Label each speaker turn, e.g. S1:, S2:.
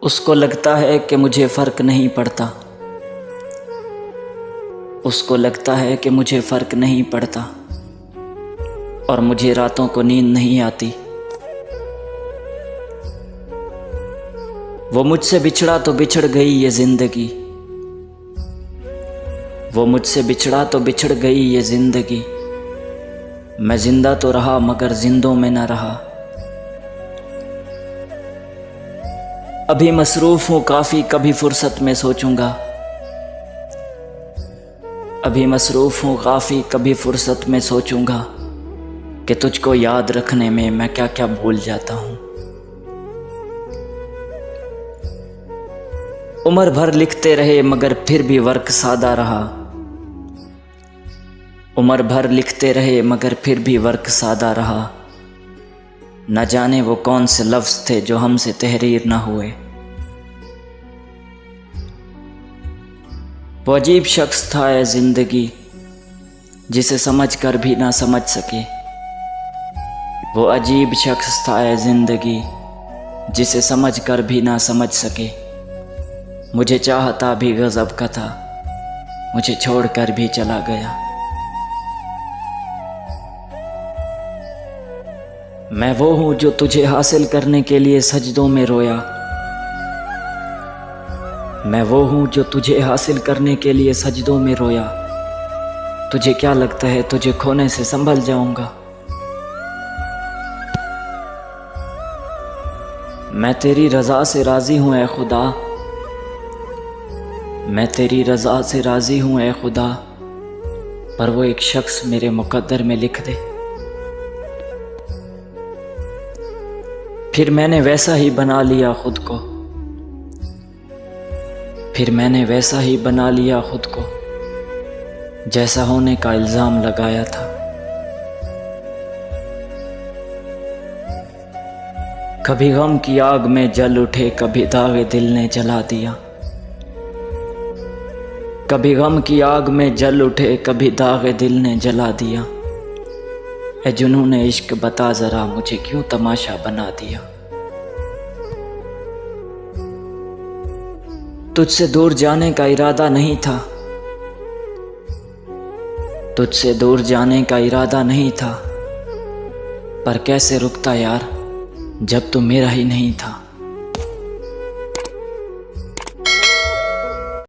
S1: उसको लगता है कि मुझे फ़र्क नहीं पड़ता, उसको लगता है कि मुझे फ़र्क नहीं पड़ता और मुझे रातों को नींद नहीं आती। वो मुझसे बिछड़ा तो बिछड़ गई ये ज़िंदगी, वो मुझसे बिछड़ा तो बिछड़ गई ये ज़िंदगी। मैं ज़िंदा तो रहा मगर जिंदों में न रहा। अभी मसरूफ़ हूँ काफ़ी, कभी फुर्सत में सोचूंगा। अभी मसरूफ़ हूँ काफ़ी, कभी फुर्सत में सोचूंगा कि तुझको याद रखने में मैं क्या क्या भूल जाता हूँ। उम्र भर लिखते रहे मगर फिर भी वर्क सादा रहा। उम्र भर लिखते रहे मगर फिर भी वर्क सादा रहा। न जाने वो कौन से लफ्ज़ थे जो हमसे तहरीर न हुए। वो अजीब शख्स था ये ज़िंदगी जिसे समझ कर भी ना समझ सके। वो अजीब शख्स था ये ज़िंदगी जिसे समझ कर भी ना समझ सके। मुझे चाहता भी गज़ब का था, मुझे छोड़ कर भी चला गया। मैं वो हूँ जो तुझे हासिल करने के लिए सजदों में रोया। मैं वो हूँ जो तुझे हासिल करने के लिए सजदों में रोया। तुझे क्या लगता है तुझे खोने से संभल जाऊंगा? मैं तेरी रज़ा से राज़ी हूँ ऐ खुदा, मैं तेरी रज़ा से राज़ी हूँ ऐ खुदा, पर वो एक शख्स मेरे मुक़द्दर में लिख दे। फिर मैंने वैसा ही बना लिया खुद को, फिर मैंने वैसा ही बना लिया खुद को जैसा होने का इल्ज़ाम लगाया था। कभी गम की आग में जल उठे, कभी दागे दिल ने जला दिया। कभी गम की आग में जल उठे, कभी दागे दिल ने जला दिया। ए जुनून इश्क बता ज़रा मुझे क्यों तमाशा बना दिया। तुझसे दूर जाने का इरादा नहीं था, तुझसे दूर जाने का इरादा नहीं था, पर कैसे रुकता यार जब तू मेरा ही नहीं था।